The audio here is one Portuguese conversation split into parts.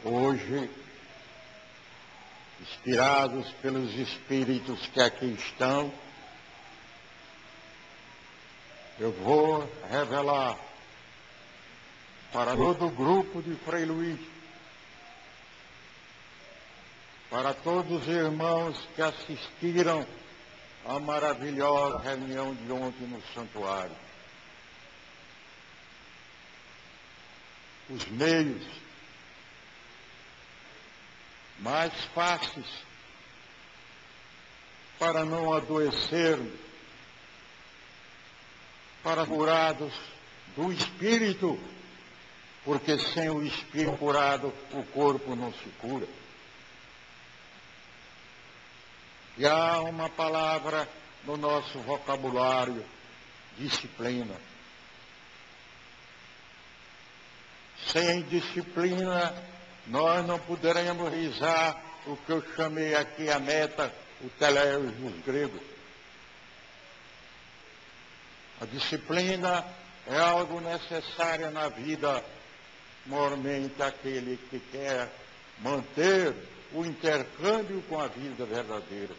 Hoje, inspirados pelos espíritos que aqui estão, eu vou revelar para todo o grupo de Frei Luís, para todos os irmãos que assistiram à maravilhosa reunião de ontem no santuário, os meios mais fáceis para não adoecermos, para curados do espírito, porque sem o espírito curado o corpo não se cura. E há uma palavra no nosso vocabulário: disciplina. Sem disciplina, nós não poderemos realizar o que eu chamei aqui a meta, o teleios dos gregos. A disciplina é algo necessário na vida, mormente aquele que quer manter o intercâmbio com a vida verdadeira,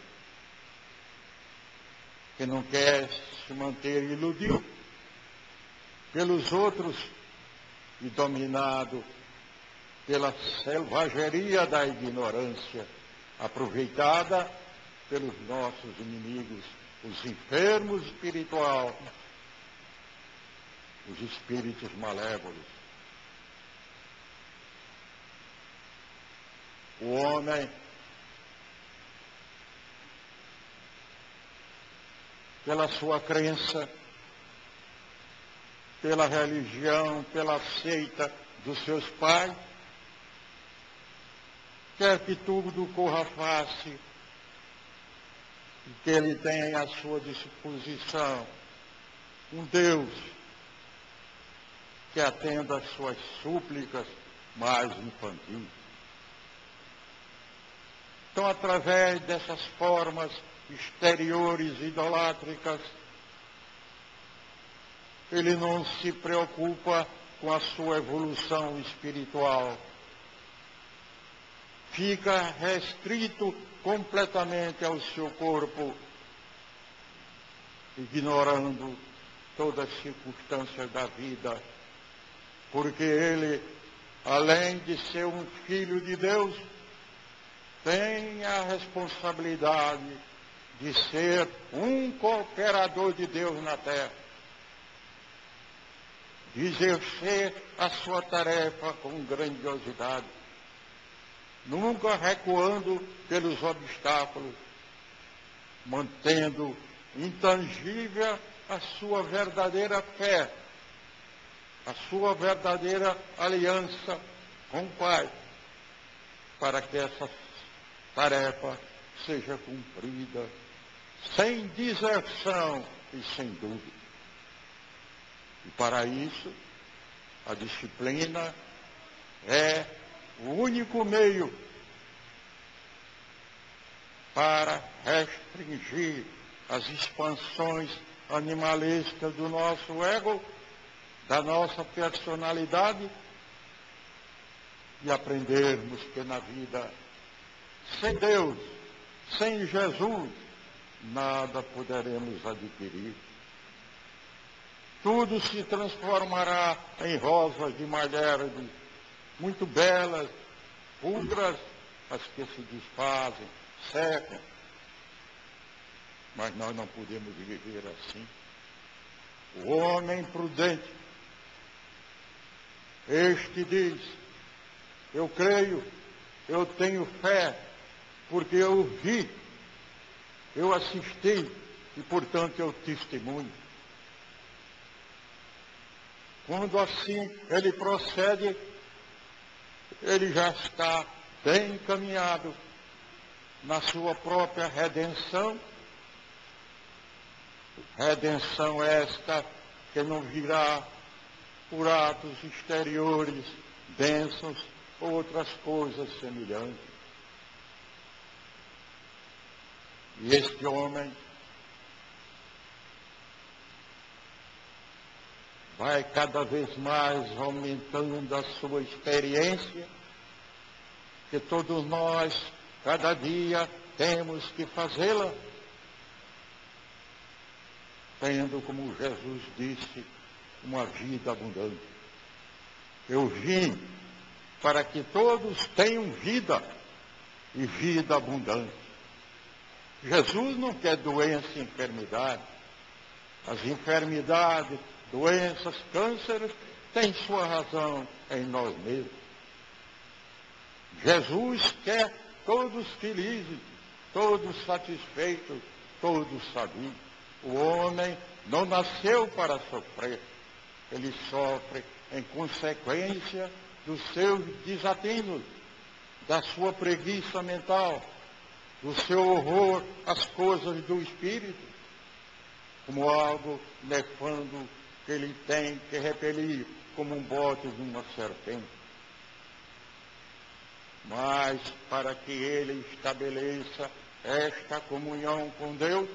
que não quer se manter iludido pelos outros e dominado pela selvageria da ignorância, aproveitada pelos nossos inimigos, os enfermos espirituais, os espíritos malévolos. O homem, pela sua crença, pela religião, pela seita dos seus pais, quer que tudo corra fácil e que ele tenha à sua disposição um Deus que atenda às suas súplicas mais infantis. Então, através dessas formas exteriores idolátricas, ele não se preocupa com a sua evolução espiritual. Fica restrito completamente ao seu corpo, ignorando todas as circunstâncias da vida, porque ele, além de ser um filho de Deus, tem a responsabilidade de ser um cooperador de Deus na terra, de exercer a sua tarefa com grandiosidade, nunca recuando pelos obstáculos, mantendo intangível a sua verdadeira fé, a sua verdadeira aliança com o Pai, para que essa tarefa seja cumprida sem deserção e sem dúvida. E para isso, a disciplina é o único meio para restringir as expansões animalescas do nosso ego, da nossa personalidade, e aprendermos que na vida, sem Deus, sem Jesus, nada poderemos adquirir. Tudo se transformará em rosas de malherbe, muito belas, pulgas, as que se desfazem, secam. Mas nós não podemos viver assim. O homem prudente, este diz: eu creio, eu tenho fé, porque eu vi, eu assisti e, portanto, eu testemunho. Quando assim ele procede, ele já está bem encaminhado na sua própria redenção. Redenção esta que não virá por atos exteriores, bênçãos ou outras coisas semelhantes. E este homem vai cada vez mais aumentando a sua experiência que todos nós, cada dia, temos que fazê-la, tendo, como Jesus disse, uma vida abundante. Eu vim para que todos tenham vida, e vida abundante. Jesus não quer doença e enfermidade. As enfermidades, doenças, cânceres, têm sua razão em nós mesmos. Jesus quer todos felizes, todos satisfeitos, todos sabios. O homem não nasceu para sofrer. Ele sofre em consequência dos seus desatinos, da sua preguiça mental, do seu horror às coisas do espírito, como algo nefando que ele tem que repelir como um bote de uma serpente. Mas para que ele estabeleça esta comunhão com Deus,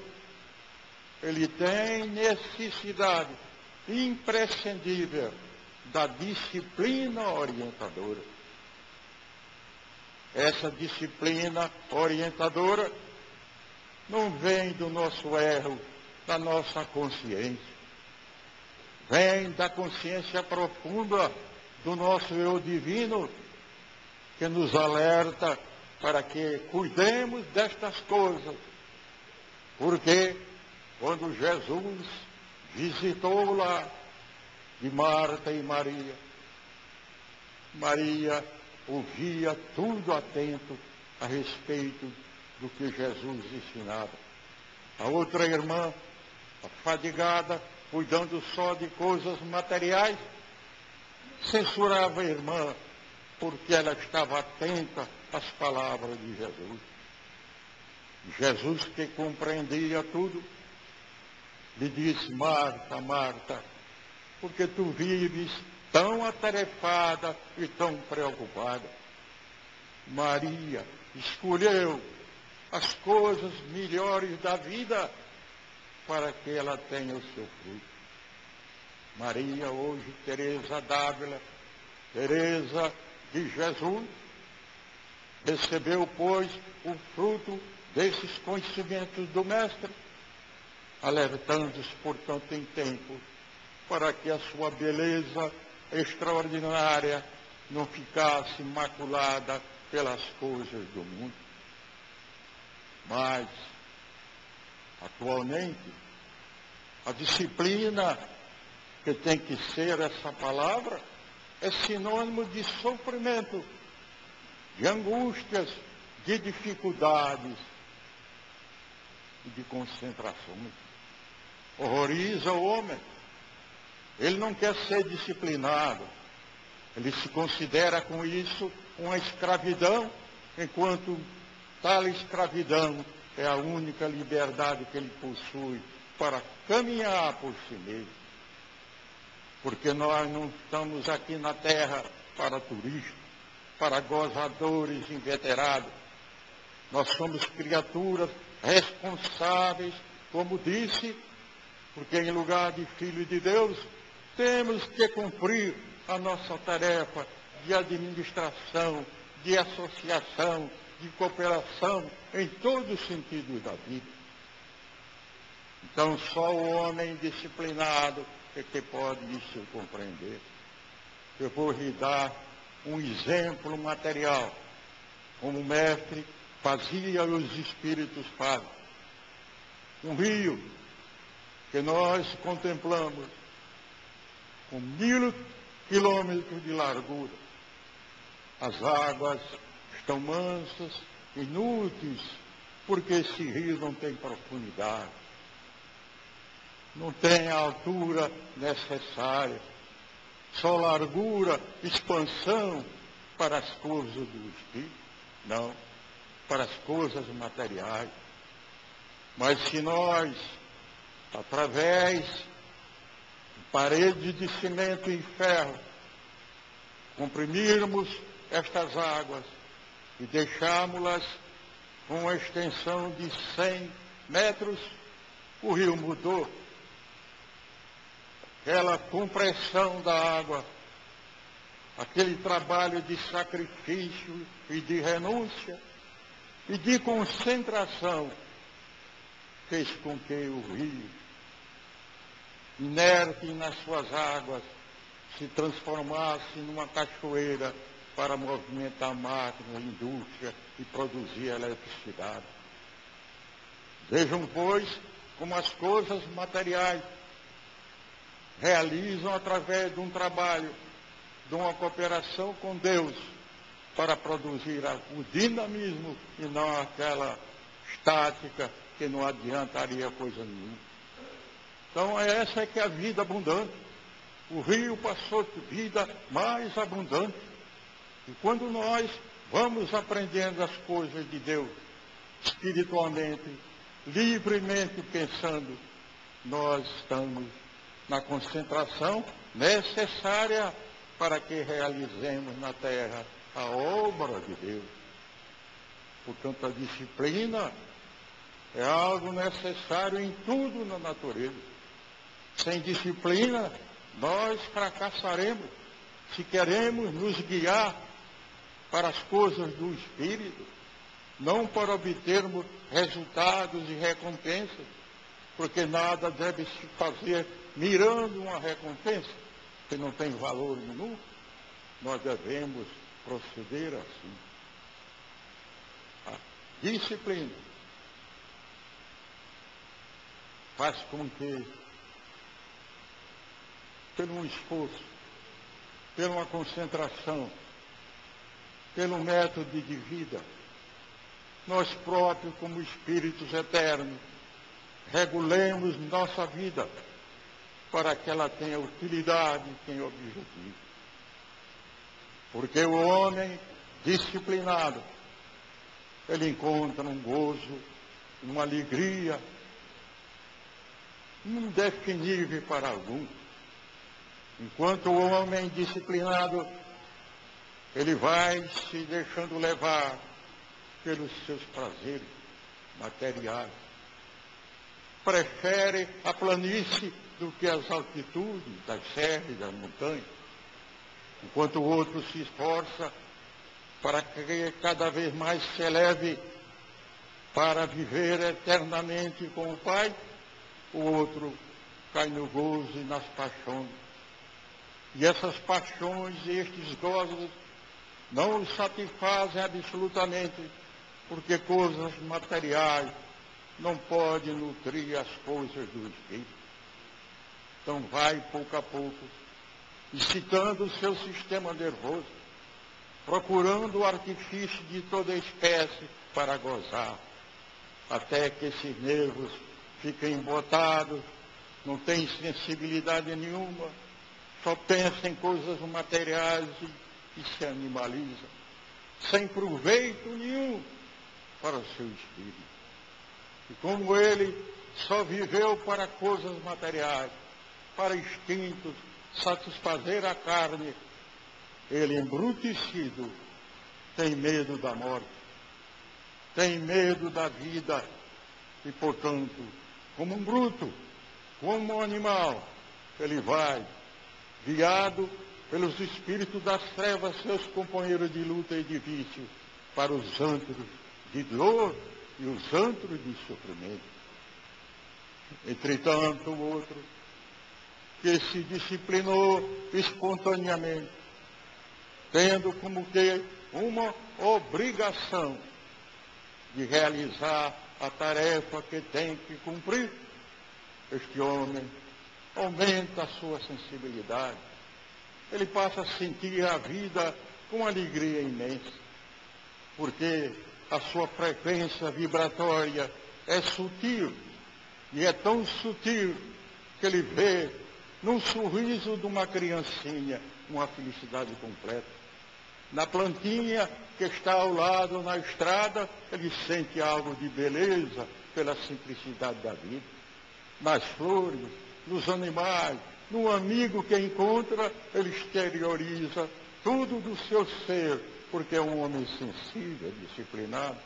ele tem necessidade imprescindível da disciplina orientadora. Essa disciplina orientadora não vem do nosso erro, da nossa consciência. Vem da consciência profunda do nosso eu divino, que nos alerta para que cuidemos destas coisas. Porque quando Jesus visitou lá de Marta e Maria, Maria ouvia tudo atento a respeito do que Jesus ensinava. A outra irmã, afadigada, cuidando só de coisas materiais, censurava a irmã porque ela estava atenta às palavras de Jesus. Jesus, que compreendia tudo, lhe disse: Marta, Marta, porque tu vives tão atarefada e tão preocupada. Maria escolheu as coisas melhores da vida para que ela tenha o seu fruto. Maria, hoje, Teresa d'Ávila, Teresa de Jesus, recebeu, pois, o fruto desses conhecimentos do Mestre, alertando-se, portanto, em tempo, para que a sua beleza extraordinária não ficasse maculada pelas coisas do mundo. Mas, atualmente, a disciplina que tem que ser essa palavra é sinônimo de sofrimento, de angústias, de dificuldades e de concentrações. Horroriza o homem. Ele não quer ser disciplinado. Ele se considera com isso uma escravidão, enquanto tal escravidão é a única liberdade que ele possui para caminhar por si mesmo. Porque nós não estamos aqui na terra para turistas, para gozadores inveterados. Nós somos criaturas responsáveis, como disse, porque em lugar de filho de Deus, temos que cumprir a nossa tarefa de administração, de associação, de cooperação, em todos os sentidos da vida. Então, só o homem disciplinado é que pode isso compreender. Eu vou lhe dar um exemplo material, como o mestre fazia e os espíritos fazem. Um rio que nós contemplamos com 1000 quilômetros de largura. As águas estão mansas, inúteis, porque esse rio não tem profundidade, não tem a altura necessária, só largura, expansão para as coisas do espírito, não, para as coisas materiais. Mas se nós, através de paredes de cimento e ferro, comprimirmos estas águas e deixámos-las com uma extensão de 100 metros, o rio mudou. Aquela compressão da água aquele trabalho de sacrifício e de renúncia e de concentração, fez com que o rio, inerte nas suas águas, se transformasse numa cachoeira para movimentar máquinas, indústria e produzir eletricidade. Vejam, pois, como as coisas materiais realizam através de um trabalho, de uma cooperação com Deus, para produzir o dinamismo e não aquela estática que não adiantaria coisa nenhuma. Então, essa é que é a vida abundante. O rio passou por vida mais abundante. E quando nós vamos aprendendo as coisas de Deus, espiritualmente, livremente pensando, nós estamos na concentração necessária para que realizemos na terra a obra de Deus. Portanto, a disciplina é algo necessário em tudo na natureza. Sem disciplina, nós fracassaremos se queremos nos guiar para as coisas do Espírito, não para obtermos resultados e recompensas, porque nada deve se fazer mirando uma recompensa que não tem valor nenhum. Nós devemos proceder assim. A disciplina faz com que, pelo um esforço, pela uma concentração, pelo método de vida, nós próprios, como espíritos eternos, regulemos nossa vida para que ela tenha utilidade, tenha objetivo. Porque o homem disciplinado, ele encontra um gozo, uma alegria indefinível para algum. Enquanto o homem disciplinado, ele vai se deixando levar pelos seus prazeres materiais. Prefere a planície do que as altitudes das serras e das montanhas. Enquanto o outro se esforça para que cada vez mais se eleve para viver eternamente com o Pai, o outro cai no gozo e nas paixões. E essas paixões e estes gozos não os satisfazem absolutamente, porque coisas materiais não podem nutrir as coisas do Espírito. Então vai pouco a pouco, excitando o seu sistema nervoso, procurando o artifício de toda espécie para gozar, até que esses nervos fiquem embotados, não tem sensibilidade nenhuma, só pensa em coisas materiais e se animaliza, sem proveito nenhum para o seu espírito. E como ele só viveu para coisas materiais, para instintos, satisfazer a carne, ele embrutecido tem medo da morte, tem medo da vida e, portanto, como um bruto, como um animal, ele vai, guiado pelos espíritos das trevas, seus companheiros de luta e de vício, para os antros de dor e os antros de sofrimento. Entretanto, o outro, que se disciplinou espontaneamente, tendo como que uma obrigação de realizar a tarefa que tem que cumprir, este homem aumenta a sua sensibilidade. Ele passa a sentir a vida com alegria imensa, porque a sua frequência vibratória é sutil, e é tão sutil que ele vê num sorriso de uma criancinha uma felicidade completa. Na plantinha que está ao lado na estrada, ele sente algo de beleza pela simplicidade da vida. Nas flores, nos animais, no amigo que encontra, ele exterioriza tudo do seu ser, porque é um homem sensível, disciplinado.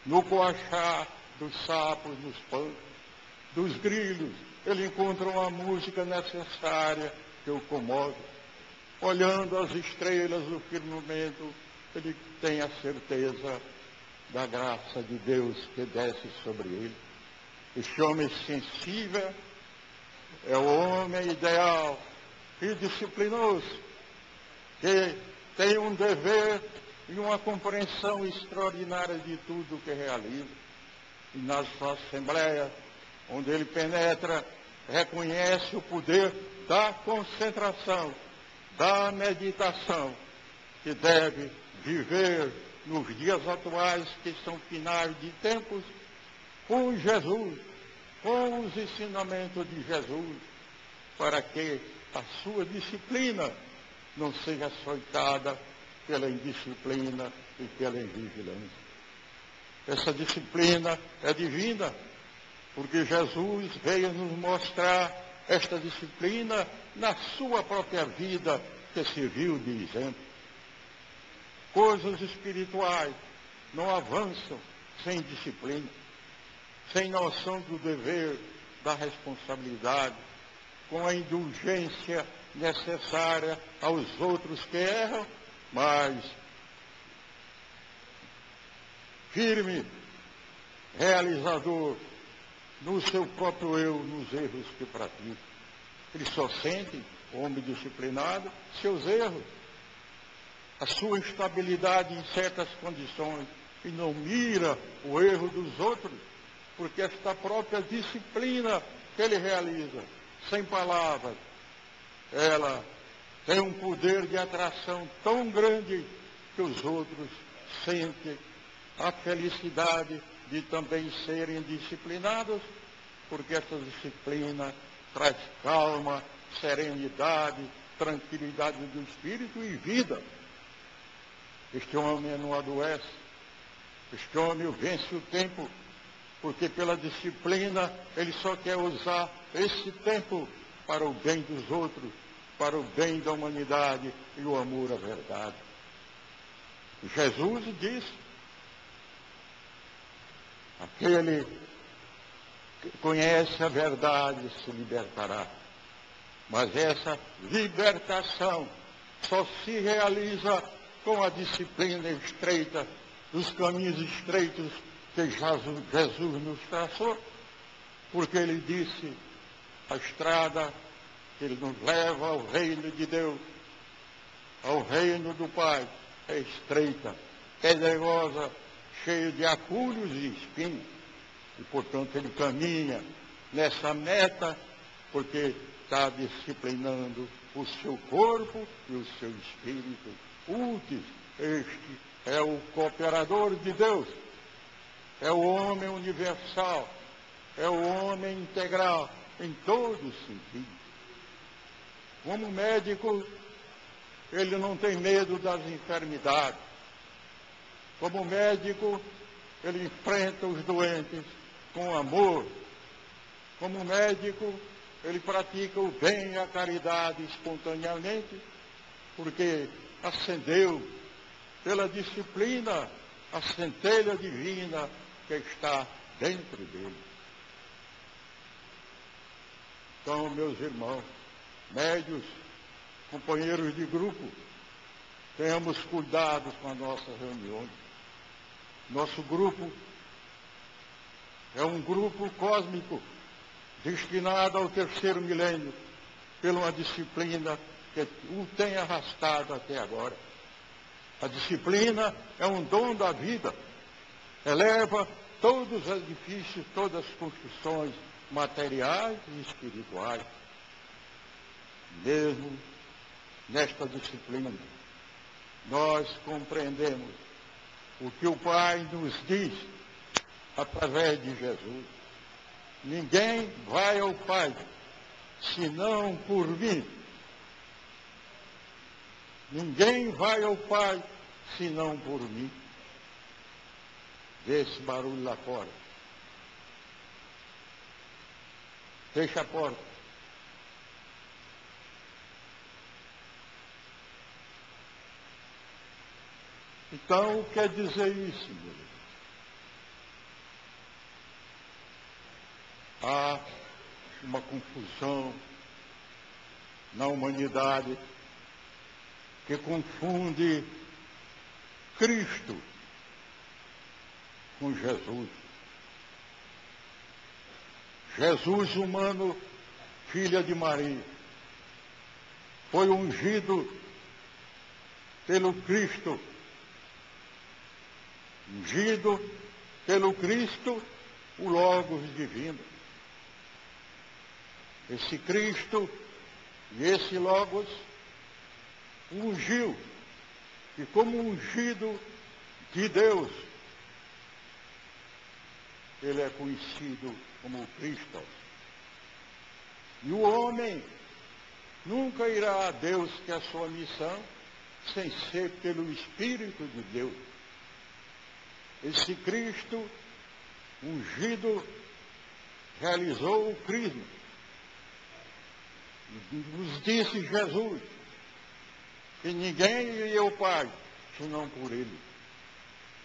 No coachar dos sapos, dos pântanos, dos grilos, ele encontra uma música necessária que o comove. olhando as estrelas do firmamento, ele tem a certeza da graça de Deus que desce sobre ele. Este homem sensível é o homem ideal e disciplinoso, que tem um dever e uma compreensão extraordinária de tudo que realiza. E na sua assembleia, onde ele penetra, reconhece o poder da concentração, da meditação, que deve viver nos dias atuais, que são finais de tempos, com Jesus, com os ensinamentos de Jesus, para que a sua disciplina não seja açoitada pela indisciplina e pela invigilância. Essa disciplina é divina, porque Jesus veio nos mostrar esta disciplina na sua própria vida, que serviu de exemplo. Coisas espirituais não avançam sem disciplina, sem noção do dever, da responsabilidade, com a indulgência necessária aos outros que erram, mas firme, realizador no seu próprio eu, nos erros que pratica. Ele só sente, o homem disciplinado, seus erros, a sua instabilidade em certas condições, e não mira o erro dos outros, porque esta própria disciplina que ele realiza, sem palavras, ela tem um poder de atração tão grande que os outros sentem a felicidade de também serem disciplinados, porque essa disciplina traz calma, serenidade, tranquilidade do espírito e vida. Este homem não adoece, este homem vence o tempo, porque pela disciplina ele só quer usar esse tempo para o bem dos outros, para o bem da humanidade e o amor à verdade. Jesus disse: aquele que conhece a verdade se libertará. Mas essa libertação só se realiza com a disciplina estreita, dos caminhos estreitos que Jesus nos traçou, porque ele disse: a estrada que ele nos leva ao reino de Deus, ao reino do Pai, é estreita, pedregosa, cheia de acúlios e espinhos. E, portanto, ele caminha nessa meta, porque está disciplinando o seu corpo e o seu espírito úteis. Este é o cooperador de Deus, é o homem universal, é o homem integral em todo sentido. Como médico, ele não tem medo das enfermidades. Como médico, ele enfrenta os doentes com amor. Como médico, ele pratica o bem e a caridade espontaneamente, porque acendeu pela disciplina a centelha divina que está dentro dele. Então, meus irmãos, médios, companheiros de grupo, tenhamos cuidado com as nossas reuniões. Nosso grupo é um grupo cósmico, destinado ao terceiro milênio, pela uma disciplina que o tem arrastado até agora. A disciplina é um dom da vida, eleva todos os edifícios, todas as construções materiais e espirituais. Mesmo nesta disciplina, nós compreendemos o que o Pai nos diz através de Jesus. Ninguém vai ao Pai senão por mim. Ninguém vai ao Pai senão por mim. Vê esse barulho lá fora. Fecha a porta. Então, quer dizer isso, meu Deus? Há uma confusão na humanidade que confunde Cristo com Jesus. Jesus humano, filha de Maria, foi ungido pelo Cristo, ungido pelo Cristo, o Logos divino. Esse Cristo e esse Logos ungiu, e como ungido de Deus, ele é conhecido como Cristo. E o homem nunca irá a Deus, que é a sua missão, sem ser pelo Espírito de Deus. Esse Cristo ungido realizou o crisma. Nos disse Jesus que ninguém iria ao Pai senão por ele.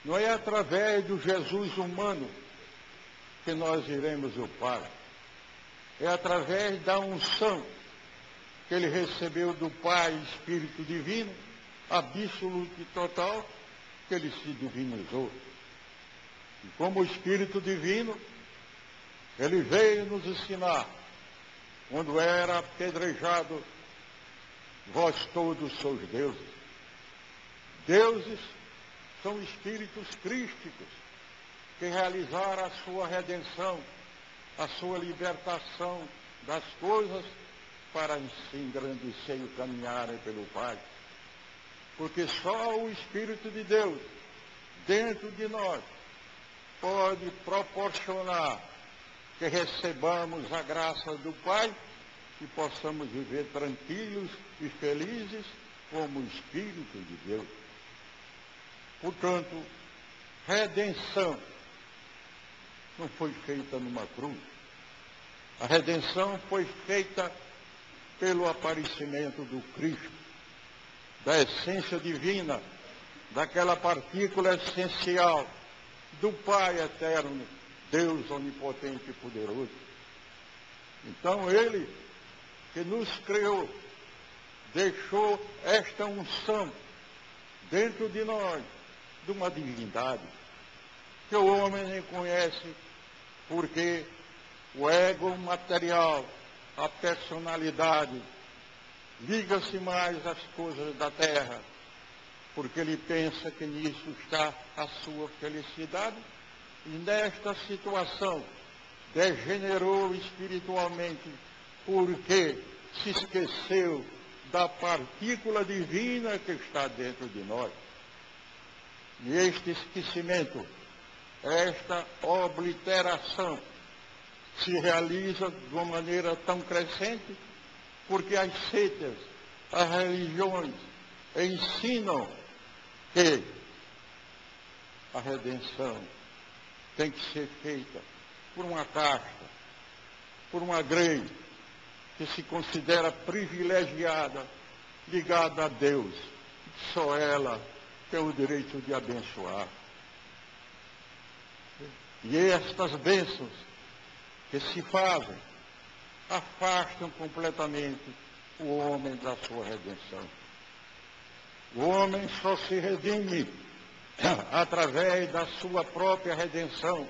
Não é através do Jesus humano que nós iremos ao Pai. É através da unção que ele recebeu do Pai, Espírito Divino, absoluto e total, que ele se divinizou. E como Espírito Divino, ele veio nos ensinar, quando era apedrejado, vós todos sois deuses. Deuses são espíritos crísticos que realizaram a sua redenção, a sua libertação das coisas para se engrandecer e caminharem pelo Pai. Porque só o Espírito de Deus, dentro de nós, pode proporcionar que recebamos a graça do Pai e possamos viver tranquilos e felizes como o Espírito de Deus. Portanto, redenção não foi feita numa cruz. A redenção foi feita pelo aparecimento do Cristo, da essência divina, daquela partícula essencial do Pai eterno, Deus onipotente e poderoso. Então ele, que nos criou, deixou esta unção dentro de nós, de uma divindade, que o homem nem conhece, porque o ego material, a personalidade, liga-se mais às coisas da terra, porque ele pensa que nisso está a sua felicidade, e nesta situação degenerou espiritualmente, porque se esqueceu da partícula divina que está dentro de nós. E este esquecimento, esta obliteração, se realiza de uma maneira tão crescente, porque as seitas, as religiões ensinam que a redenção tem que ser feita por uma casta, por uma grei, que se considera privilegiada, ligada a Deus. Só ela tem o direito de abençoar. E estas bênçãos que se fazem afastam completamente o homem da sua redenção. O homem só se redime através da sua própria redenção,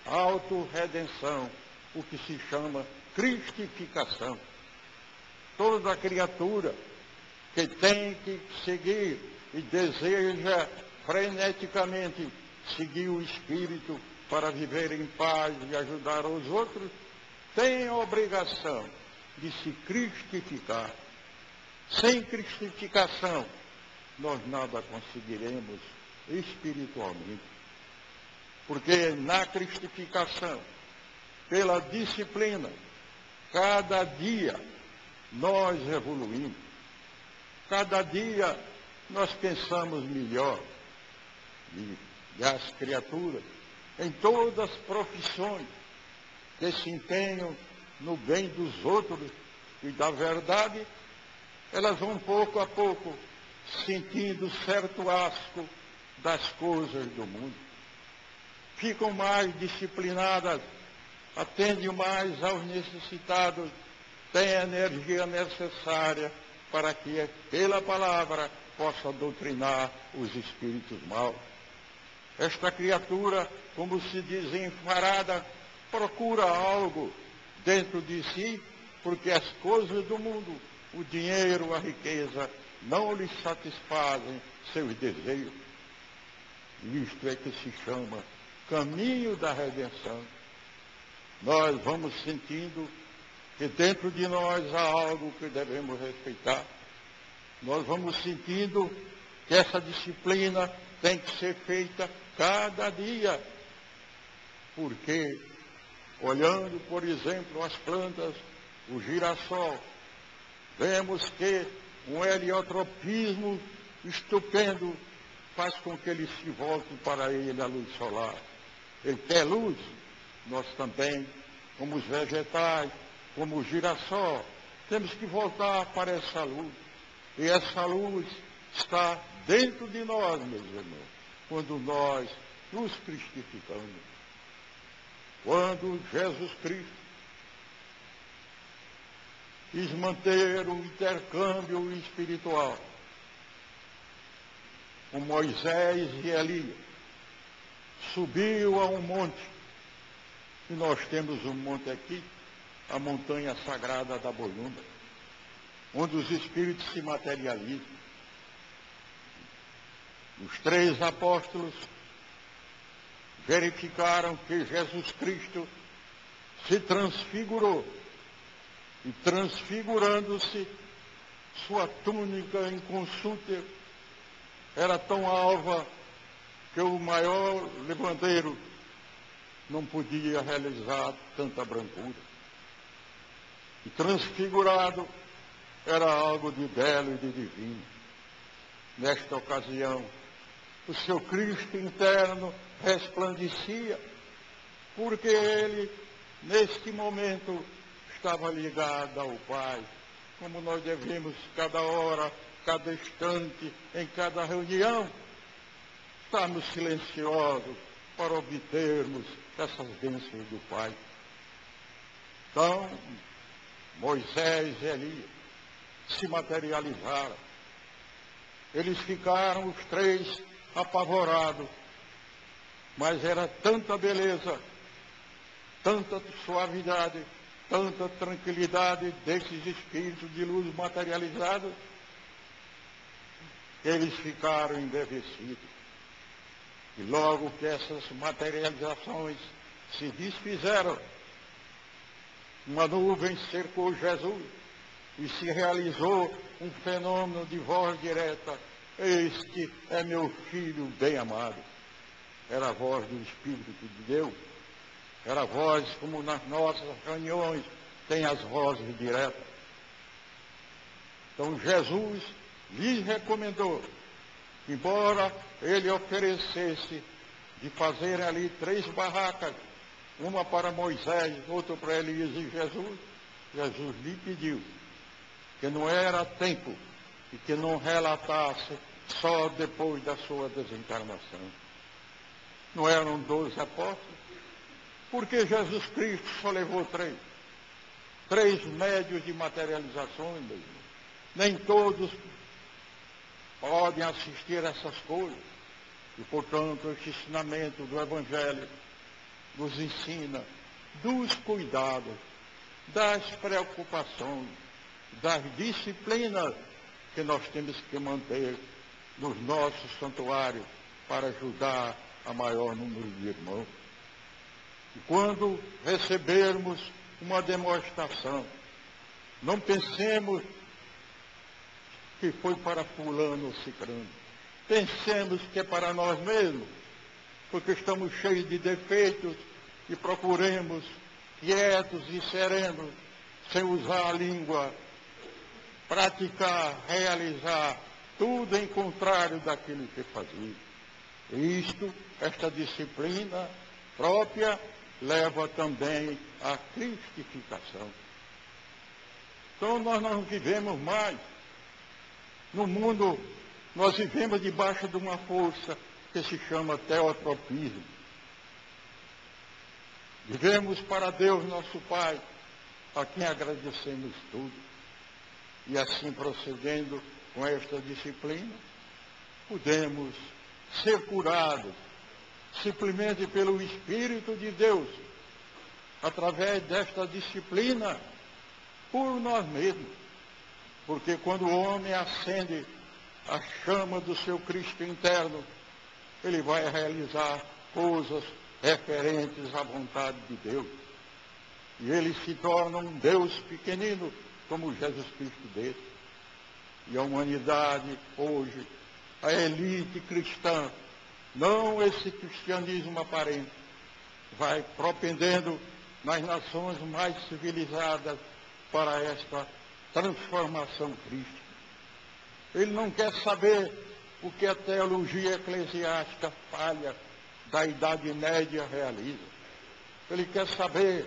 autorredenção, o que se chama cristificação. Toda criatura que tem que seguir e deseja freneticamente seguir o Espírito para viver em paz e ajudar os outros, tem a obrigação de se cristificar. Sem cristificação, nós nada conseguiremos espiritualmente. Porque na cristificação, pela disciplina, cada dia nós evoluímos. Cada dia nós pensamos melhor. E as criaturas, em todas as profissões, que se empenham no bem dos outros e da verdade, elas vão pouco a pouco sentindo certo asco das coisas do mundo. Ficam mais disciplinadas, atendem mais aos necessitados, têm a energia necessária para que pela palavra possa doutrinar os espíritos maus. Esta criatura, como se diz enfarada, procura algo dentro de si, porque as coisas do mundo, o dinheiro, a riqueza, não lhe satisfazem seus desejos. Isto é que se chama caminho da redenção. Nós vamos sentindo que dentro de nós há algo que devemos respeitar. Nós vamos sentindo que essa disciplina tem que ser feita cada dia. Porque, olhando, por exemplo, as plantas, o girassol, vemos que um heliotropismo estupendo faz com que ele se volte para ele a luz solar. Ele quer luz, nós também, como os vegetais, como o girassol, temos que voltar para essa luz. E essa luz está dentro de nós, meus irmãos, quando nós nos cristificamos. Quando Jesus Cristo quis manter um intercâmbio espiritual com Moisés e Elias, subiu a um monte, e nós temos um monte aqui, a montanha sagrada da Bolunda, onde os espíritos se materializam. Os 3 apóstolos verificaram que Jesus Cristo se transfigurou, e transfigurando-se, sua túnica inconsútil era tão alva que o maior levandeiro não podia realizar tanta brancura. E transfigurado era algo de belo e de divino. Nesta ocasião, o seu Cristo interno resplandecia, porque ele, neste momento, estava ligado ao Pai, como nós devemos, cada hora, cada instante, em cada reunião, estarmos silenciosos para obtermos essas bênçãos do Pai. Então, Moisés e Elias se materializaram. Eles ficaram, os 3, apavorados, mas era tanta beleza, tanta suavidade, tanta tranquilidade desses espíritos de luz materializados, que eles ficaram embevecidos. E logo que essas materializações se desfizeram, uma nuvem cercou Jesus e se realizou um fenômeno de voz direta: este é meu filho bem amado. Era a voz do Espírito de Deus. Era a voz como nas nossas reuniões tem as vozes diretas. Então Jesus lhes recomendou, embora ele oferecesse de fazer ali 3 barracas, uma para Moisés, outra para Elias e Jesus, Jesus lhe pediu que não era tempo e que não relatasse só depois da sua desencarnação. Não eram 12 apóstolos? Porque Jesus Cristo só levou 3. 3 médios de materializações, meu irmão. Nem todos podem assistir a essas coisas. E, portanto, esse ensinamento do Evangelho nos ensina dos cuidados, das preocupações, das disciplinas que nós temos que manter nos nossos santuários para ajudar a maior número de irmãos. E quando recebermos uma demonstração, não pensemos que foi para fulano ou cicrano. Pensemos que é para nós mesmos, porque estamos cheios de defeitos e procuremos, quietos e serenos, sem usar a língua, praticar, realizar tudo em contrário daquilo que fazia. E esta disciplina própria leva também à cristificação. Então nós não vivemos mais. No mundo, nós vivemos debaixo de uma força que se chama teotropismo. Vivemos para Deus, nosso Pai, a quem agradecemos tudo. E assim procedendo com esta disciplina, podemos ser curados simplesmente pelo Espírito de Deus, através desta disciplina, por nós mesmos. Porque quando o homem acende a chama do seu Cristo interno, ele vai realizar coisas referentes à vontade de Deus. E ele se torna um Deus pequenino, como Jesus Cristo dele. E a humanidade hoje, a elite cristã, não esse cristianismo aparente, vai propendendo nas nações mais civilizadas para esta transformação crística. Ele não quer saber o que a teologia eclesiástica falha da Idade Média realiza. Ele quer saber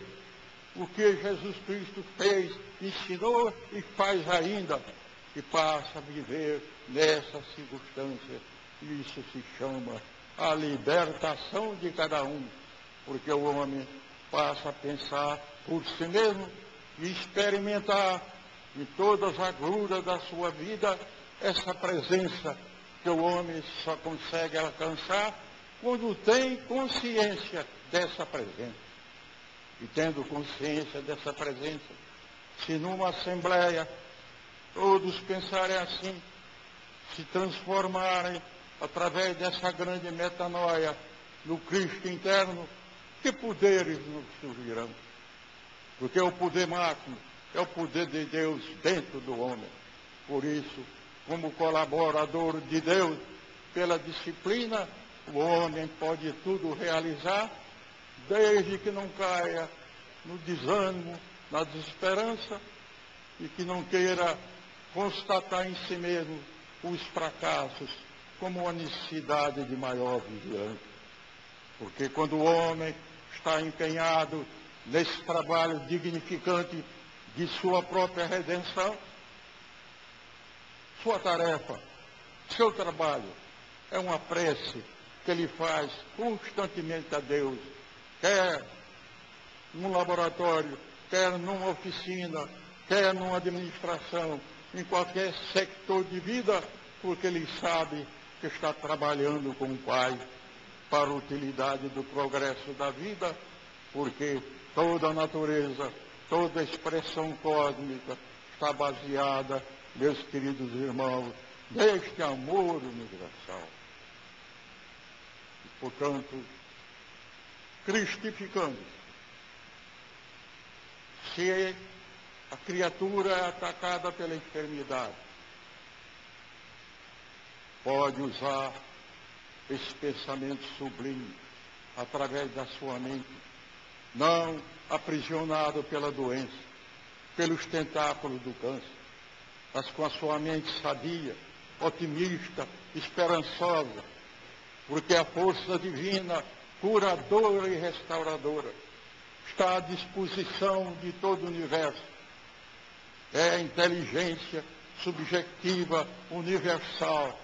o que Jesus Cristo fez, ensinou e faz ainda, e passa a viver nessa circunstância. Isso se chama a libertação de cada um, porque o homem passa a pensar por si mesmo e experimentar em todas as agruras da sua vida essa presença que o homem só consegue alcançar quando tem consciência dessa presença. E tendo consciência dessa presença, se numa assembleia todos pensarem assim, se transformarem através dessa grande metanoia no Cristo interno, que poderes nos surgirão? Porque o poder máximo é o poder de Deus dentro do homem. Por isso, como colaborador de Deus, pela disciplina, o homem pode tudo realizar, desde que não caia no desânimo, na desesperança, e que não queira constatar em si mesmo os fracassos como uma necessidade de maior vigilância. Porque quando o homem está empenhado nesse trabalho dignificante de sua própria redenção, sua tarefa, seu trabalho é uma prece que ele faz constantemente a Deus, quer num laboratório, quer numa oficina, quer numa administração, em qualquer sector de vida, porque ele sabe que está trabalhando com o Pai para a utilidade do progresso da vida, porque toda a natureza, toda a expressão cósmica está baseada, meus queridos irmãos, neste amor universal. E, portanto, cristificando-se, se a criatura é atacada pela enfermidade, pode usar esse pensamento sublime através da sua mente, não aprisionado pela doença, pelos tentáculos do câncer, mas com a sua mente sadia, otimista, esperançosa, porque a força divina, curadora e restauradora, está à disposição de todo o universo. É a inteligência subjetiva, universal,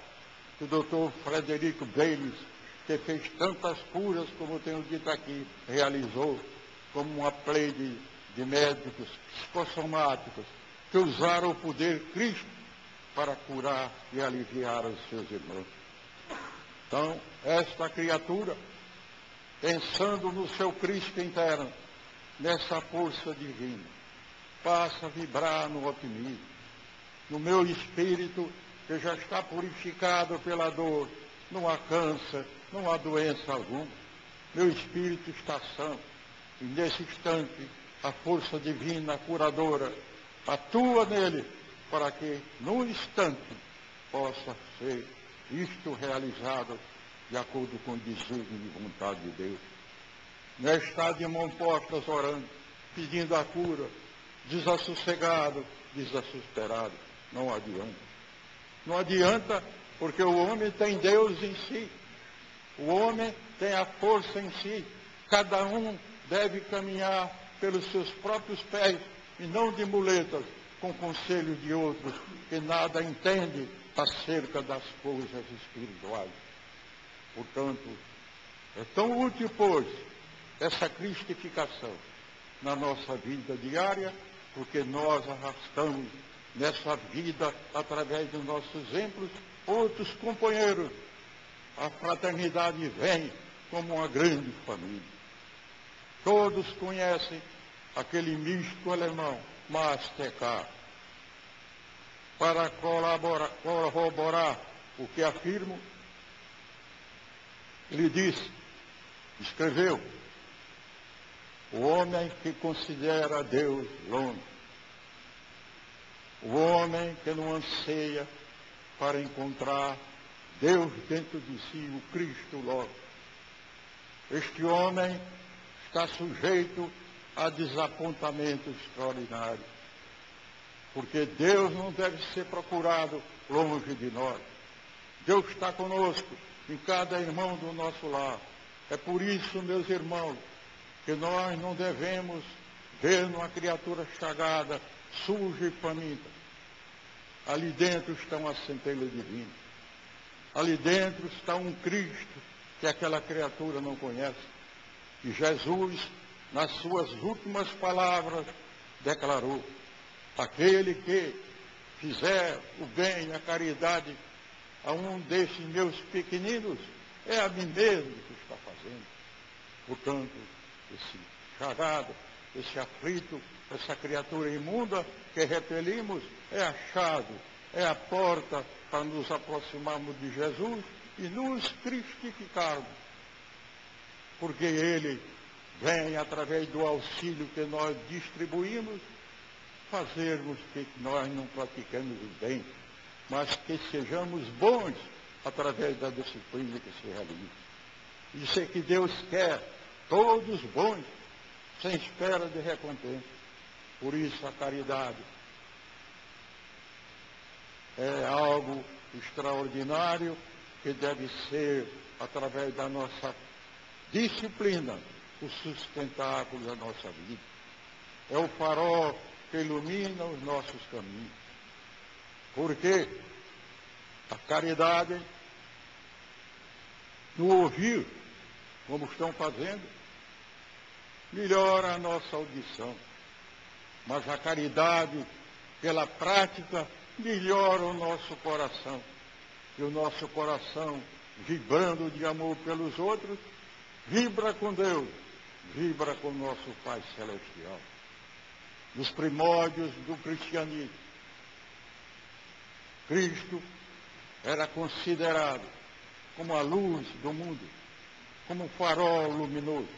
que o Dr. Frederico Bayliss, que fez tantas curas, como eu tenho dito aqui, realizou, como uma pleide de médicos psicossomáticos, que usaram o poder Cristo para curar e aliviar os seus irmãos. Então, esta criatura, pensando no seu Cristo interno, nessa força divina, passa a vibrar no otimismo. No meu espírito, que já está purificado pela dor, não há câncer, não há doença alguma. Meu espírito está santo. E nesse instante, a força divina, curadora, atua nele, para que, num instante, possa ser isto realizado de acordo com o desígnio e vontade de Deus. Não é estar de mãos postas orando, pedindo a cura, desassossegado, desesperado. Não adianta. Não adianta, porque o homem tem Deus em si. O homem tem a força em si. Cada um deve caminhar pelos seus próprios pés e não de muletas, com conselho de outros que nada entendem acerca das coisas espirituais. Portanto, é tão útil, pois, essa cristificação na nossa vida diária, porque nós arrastamos nessa vida, através dos nossos exemplos, outros companheiros. A fraternidade vem como uma grande família. Todos conhecem aquele místico alemão, Mastercard. Para corroborar o que afirmo, ele escreveu, o homem que considera Deus longe, o homem que não anseia para encontrar Deus dentro de si, o Cristo logo. Este homem está sujeito a desapontamento extraordinário, porque Deus não deve ser procurado longe de nós. Deus está conosco, em cada irmão do nosso lar. É por isso, meus irmãos, que nós não devemos ver numa criatura chagada, suja e faminta. Ali dentro está uma centelha divina. Ali dentro está um Cristo que aquela criatura não conhece. E Jesus, nas suas últimas palavras, declarou: aquele que fizer o bem, a caridade a um desses meus pequeninos, é a mim mesmo que está fazendo. Portanto, esse chagado, esse aflito, essa criatura imunda que repelimos, é achado, é a porta para nos aproximarmos de Jesus e nos cristificarmos. Porque Ele vem, através do auxílio que nós distribuímos, fazermos que nós não praticamos o bem, mas que sejamos bons através da disciplina que se realiza. Isso é que Deus quer, todos bons, sem espera de recompensa. Por isso a caridade é algo extraordinário que deve ser, através da nossa disciplina, o sustentáculo da nossa vida. É o farol que ilumina os nossos caminhos. Porque a caridade, no ouvir, como estão fazendo, melhora a nossa audição. Mas a caridade, pela prática, melhora o nosso coração. E o nosso coração, vibrando de amor pelos outros, vibra com Deus, vibra com o nosso Pai Celestial. Nos primórdios do cristianismo, Cristo era considerado como a luz do mundo, como um farol luminoso.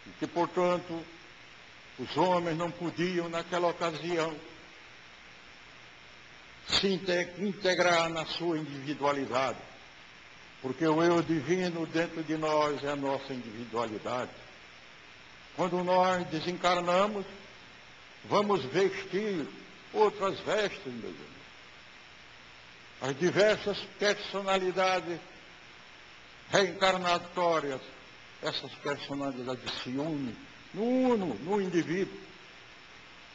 E que, portanto, os homens não podiam, naquela ocasião, se integrar na sua individualidade, porque o eu divino dentro de nós é a nossa individualidade. Quando nós desencarnamos, vamos vestir outras vestes, meus irmãos. As diversas personalidades reencarnatórias, essas personalidades se unem no indivíduo.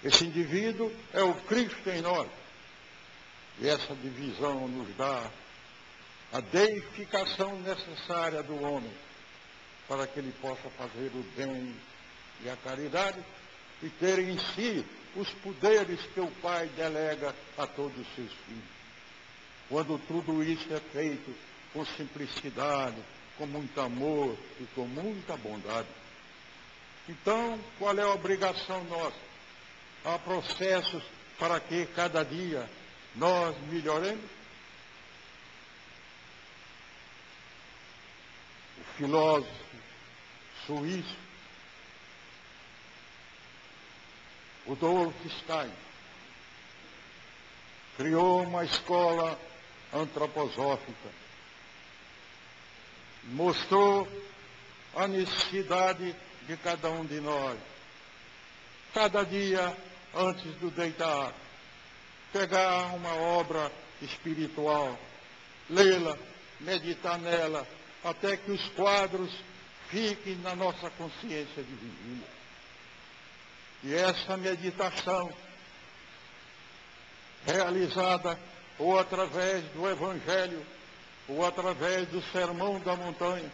Esse indivíduo é o Cristo em nós. E essa divisão nos dá a deificação necessária do homem para que ele possa fazer o bem e a caridade e ter em si os poderes que o Pai delega a todos os seus filhos. Quando tudo isso é feito com simplicidade, com muito amor e com muita bondade. Então, qual é a obrigação nossa? Há processos para que cada dia nós melhoremos. O filósofo suíço Rudolf Steiner criou uma escola antroposófica, mostrou a necessidade de cada um de nós, cada dia antes do deitar, pegar uma obra espiritual, lê-la, meditar nela, até que os quadros fiquem na nossa consciência de vigília. E essa meditação, realizada ou através do Evangelho, ou através do Sermão da Montanha,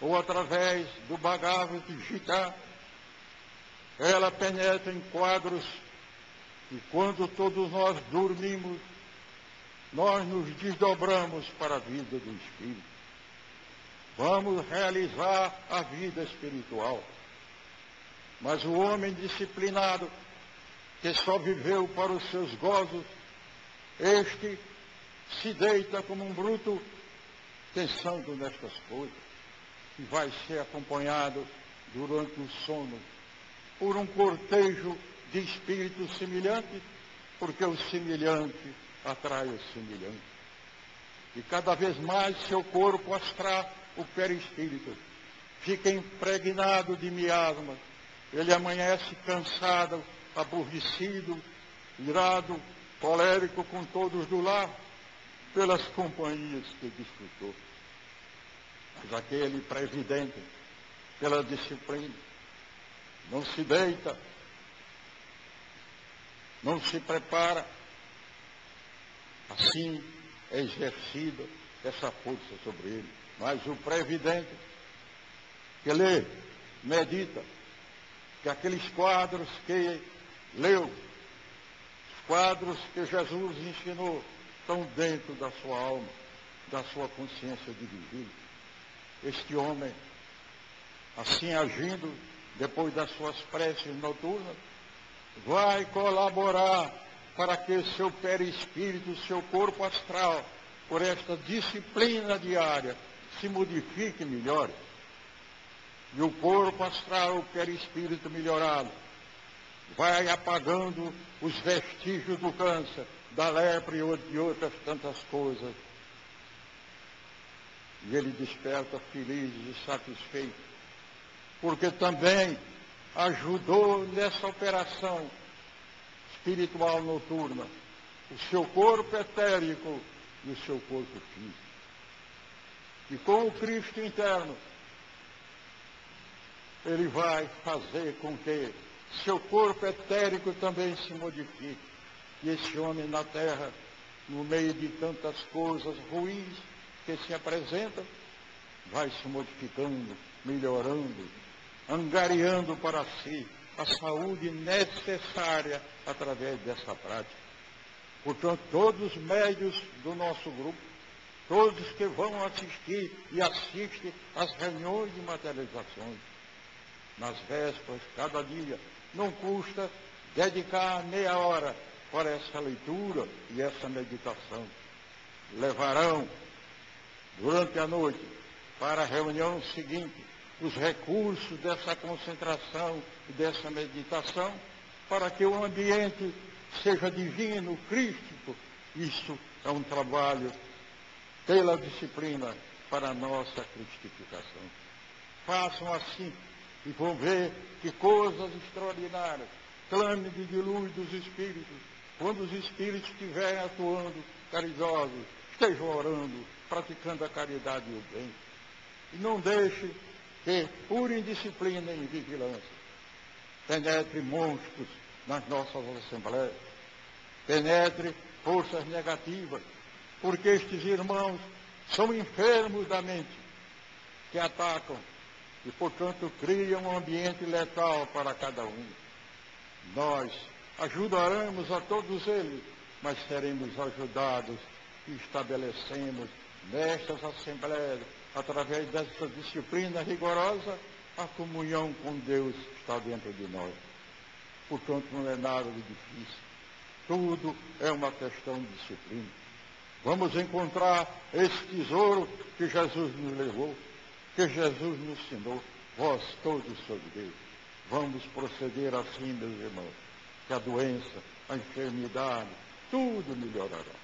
ou através do Bhagavad Gita, ela penetra em quadros E quando todos nós dormimos, nós nos desdobramos para a vida do Espírito. Vamos realizar a vida espiritual. Mas o homem disciplinado, que só viveu para os seus gozos, este se deita como um bruto pensando nestas coisas, e vai ser acompanhado durante o sono por um cortejo de espíritos semelhantes, porque o semelhante atrai o semelhante. E cada vez mais seu corpo astral, o perispírito, fica impregnado de miasma. Ele amanhece cansado, aborrecido, irado, colérico com todos do lar, pelas companhias que desfrutou. Mas aquele previdente, pela disciplina, não se deita, não se prepara. Assim é exercida essa força sobre ele. Mas o previdente, que lê, medita, que aqueles quadros que leu, os quadros que Jesus ensinou, estão dentro da sua alma, da sua consciência de vigília. Este homem, assim agindo, depois das suas preces noturnas, vai colaborar para que seu perispírito, seu corpo astral, por esta disciplina diária, se modifique e melhore. E o corpo astral, o perispírito melhorado, vai apagando os vestígios do câncer, da lepra e de outras tantas coisas. E ele desperta feliz e satisfeito, porque também ajudou nessa operação espiritual noturna o seu corpo etérico e o seu corpo físico. E com o Cristo interno, ele vai fazer com que seu corpo etérico também se modifique. E esse homem na terra, no meio de tantas coisas ruins que se apresentam, vai se modificando, melhorando, angariando para si a saúde necessária através dessa prática. Portanto, todos os médios do nosso grupo, todos que vão assistir e assistem às reuniões de materializações, nas vésperas, cada dia, não custa dedicar meia hora para essa leitura e essa meditação. Levarão durante a noite para a reunião seguinte os recursos dessa concentração e dessa meditação, para que o ambiente seja divino, crístico. Isso é um trabalho pela disciplina para a nossa cristificação. Façam assim e vão ver que coisas extraordinárias, clâmide de luz dos Espíritos, quando os Espíritos estiverem atuando caridosos, estejam orando, praticando a caridade e o bem. E não deixe que, por indisciplina e vigilância, penetre monstros nas nossas assembleias, penetre forças negativas, porque estes irmãos são enfermos da mente, que atacam e, portanto, criam um ambiente letal para cada um. Nós ajudaremos a todos eles, mas seremos ajudados e estabelecemos nestas assembleias, através dessa disciplina rigorosa, a comunhão com Deus que está dentro de nós. Portanto, não é nada de difícil. Tudo é uma questão de disciplina. Vamos encontrar esse tesouro que Jesus nos levou, que Jesus nos ensinou. Vós todos sois Deus. Vamos proceder assim, meus irmãos, que a doença, a enfermidade, tudo melhorará.